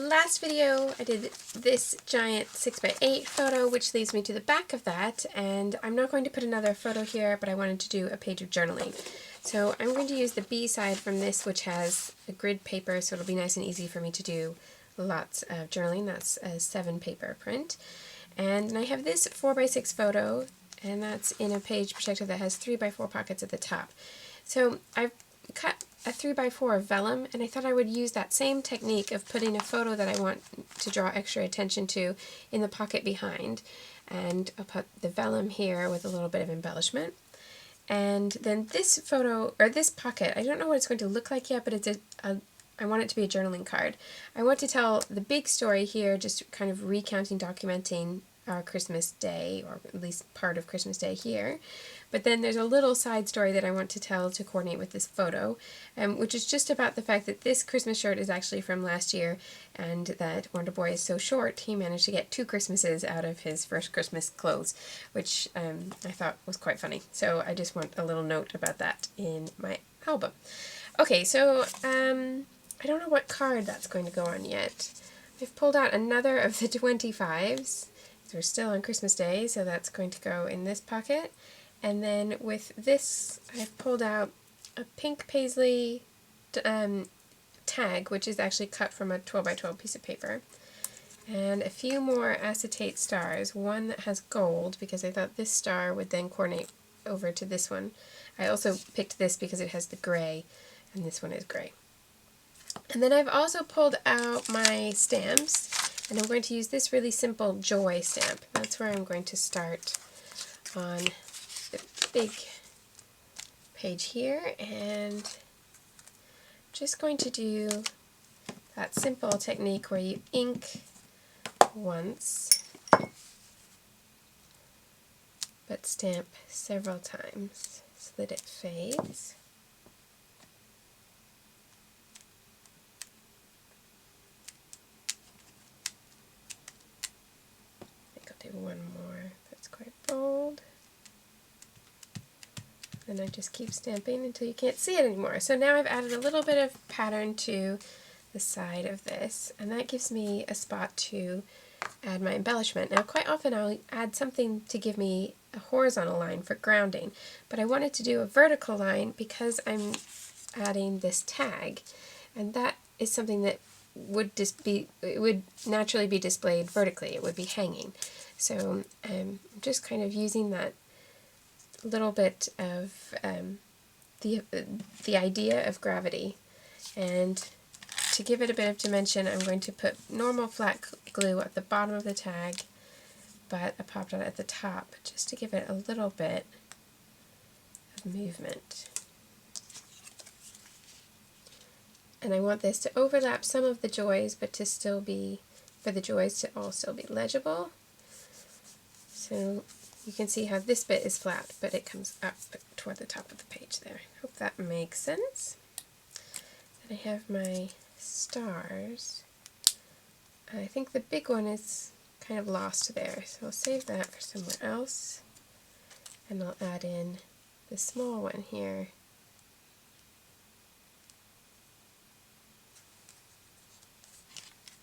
last video I did this giant 6x8 photo, which leads me to the back of that, and I'm not going to put another photo here, but I wanted to do a page of journaling. So I'm going to use the B side from this, which has a grid paper, so it'll be nice and easy for me to do lots of journaling. That's a 7 paper print. And I have this 4x6 photo, and that's in a page protector that has 3x4 pockets at the top. So I've cut a 3x4 of vellum, and I thought I would use that same technique of putting a photo that I want to draw extra attention to in the pocket behind. And I'll put the vellum here with a little bit of embellishment. And then this photo, or this pocket, I don't know what it's going to look like yet, but it's I want it to be a journaling card. I want to tell the big story here, just kind of recounting, documenting our Christmas Day, or at least part of Christmas Day here. But then there's a little side story that I want to tell to coordinate with this photo, which is just about the fact that this Christmas shirt is actually from last year, and that Wonder Boy is so short he managed to get 2 Christmases out of his first Christmas clothes, which I thought was quite funny. So I just want a little note about that in my album. Okay, so I don't know what card that's going to go on yet. I've pulled out another of the 25s. We're still on Christmas Day, so that's going to go in this pocket. And then with this, I've pulled out a pink paisley tag, which is actually cut from a 12x12 piece of paper. And a few more acetate stars, one that has gold, because I thought this star would then coordinate over to this one. I also picked this because it has the gray, and this one is gray. And then I've also pulled out my stamps, and I'm going to use this really simple joy stamp. That's where I'm going to start on the big page here, and I'm just going to do that simple technique where you ink once, but stamp several times so that it fades. One more that's quite bold. And I just keep stamping until you can't see it anymore. So now I've added a little bit of pattern to the side of this, and that gives me a spot to add my embellishment. Now quite often I'll add something to give me a horizontal line for grounding, but I wanted to do a vertical line because I'm adding this tag, and that is something that would naturally be displayed vertically. It would be hanging. So I'm just kind of using that little bit of the idea of gravity, and to give it a bit of dimension I'm going to put normal flat glue at the bottom of the tag, but I popped it at the top just to give it a little bit of movement. And I want this to overlap some of the joys, but to still be, for the joys to all still be legible. So you can see how this bit is flat, but it comes up toward the top of the page there. Hope that makes sense. And I have my stars. I think the big one is kind of lost there, so I'll save that for somewhere else. And I'll add in the small one here.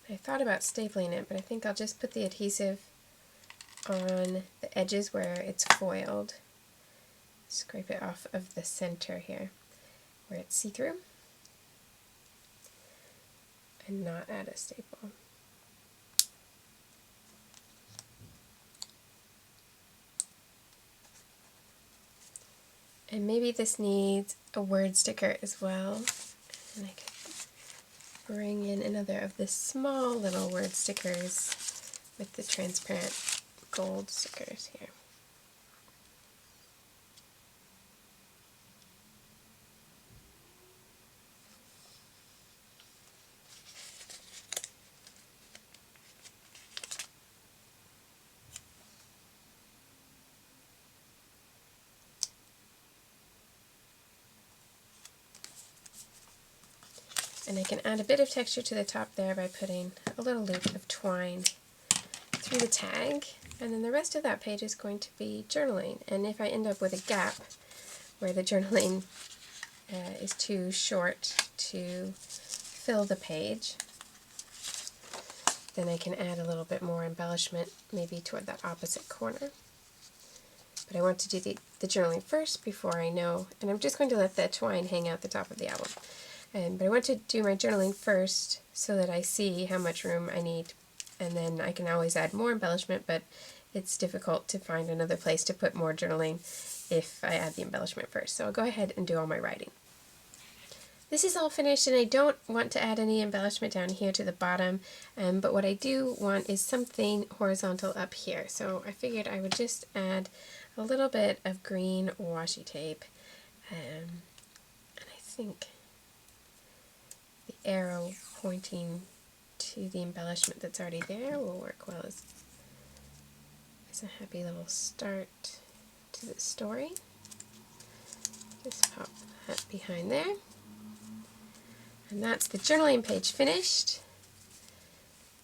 I thought about stapling it, but I think I'll just put the adhesive on the edges where it's foiled. Scrape it off of the center here where it's see-through, and not add a staple. And maybe this needs a word sticker as well, and I could bring in another of the small little word stickers with the transparent gold stickers here. And I can add a bit of texture to the top there by putting a little loop of twine through the tag, and then the rest of that page is going to be journaling. And if I end up with a gap where the journaling is too short to fill the page, then I can add a little bit more embellishment maybe toward that opposite corner. But I want to do the journaling first before I know, and I'm just going to let the twine hang out the top of the album. But I want to do my journaling first so that I see how much room I need, and then I can always add more embellishment, but it's difficult to find another place to put more journaling if I add the embellishment first. So I'll go ahead and do all my writing. This is all finished, and I don't want to add any embellishment down here to the bottom, but what I do want is something horizontal up here. So I figured I would just add a little bit of green washi tape, and I think the arrow pointing to the embellishment that's already there will work well as a happy little start to the story. Just pop that behind there. And that's the journaling page finished.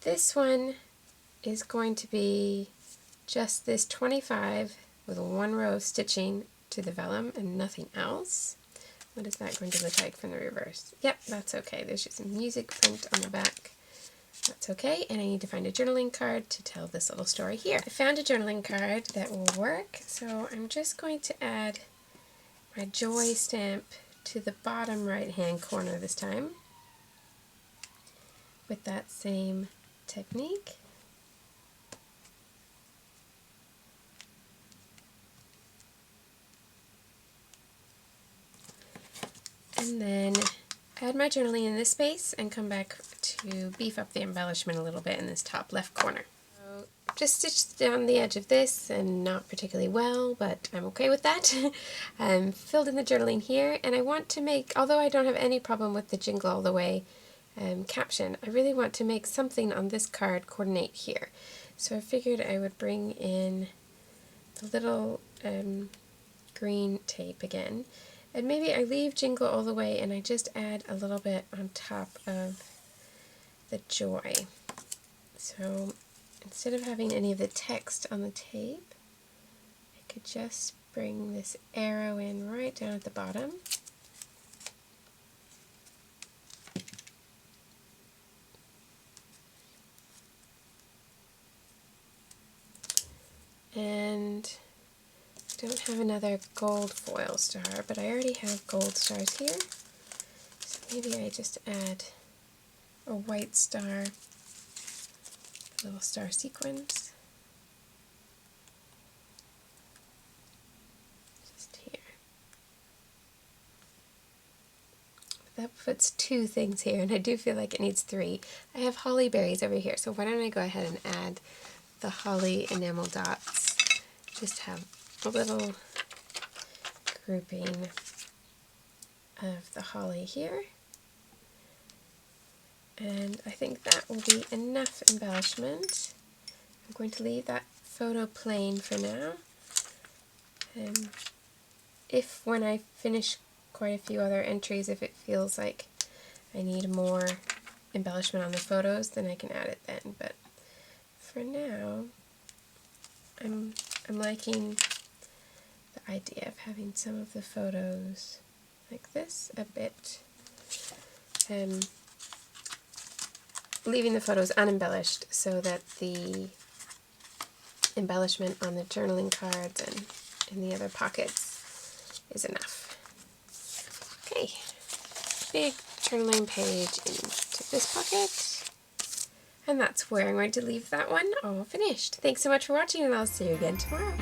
This one is going to be just this 25 with 1 row of stitching to the vellum and nothing else. What is that going to look like from the reverse? Yep, that's okay. There's just some music print on the back. That's okay, and I need to find a journaling card to tell this little story here. I found a journaling card that will work, so I'm just going to add my joy stamp to the bottom right hand corner this time with that same technique. And then add my journaling in this space and come back to beef up the embellishment a little bit in this top left corner. So just stitched down the edge of this, and not particularly well, but I'm okay with that. Filled in the journaling here, and I want to make, although I don't have any problem with the Jingle All the Way caption, I really want to make something on this card coordinate here. So I figured I would bring in the little green tape again. And maybe I leave Jingle All the Way and I just add a little bit on top of the joy. So instead of having any of the text on the tape, I could just bring this arrow in right down at the bottom. And I don't have another gold foil star, but I already have gold stars here. So maybe I just add a white star, a little star sequence, just here. That puts 2 things here, and I do feel like it needs 3. I have holly berries over here, so why don't I go ahead and add the holly enamel dots. Just have a little grouping of the holly here, and I think that will be enough embellishment. I'm going to leave that photo plain for now. If when I finish quite a few other entries, if it feels like I need more embellishment on the photos, then I can add it then, but for now I'm liking the idea of having some of the photos like this a bit, leaving the photos unembellished so that the embellishment on the journaling cards and in the other pockets is enough. Okay, big journaling page into this pocket, and that's where I'm going to leave that one all finished. Thanks so much for watching, and I'll see you again tomorrow.